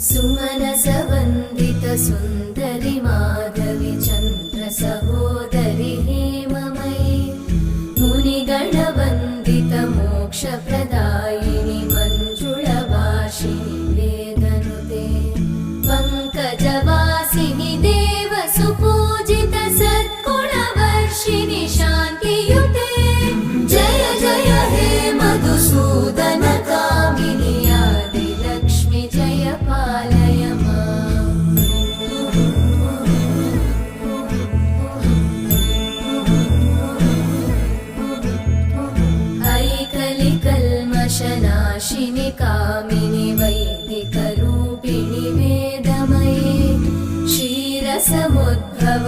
सुमनसवन्दित सुन्दरि माधवि चन्द्र सहोदरि हेममयि मुनिगणवन्दित मोक्षप्रदायिनि मञ्जुळभाषिणि वेदनुते पङ्कजवासिनि देवसुपूजित सद्गुणवर्षिणि शान्तियुते जय जय हे मधुसूदन कामिनि आदिलक्ष्मि जय पालय माम् ऐकलिकल्मषनाशिनि कामिनि वैदिकरूपिणि वेदमये क्षीरसमुद्भव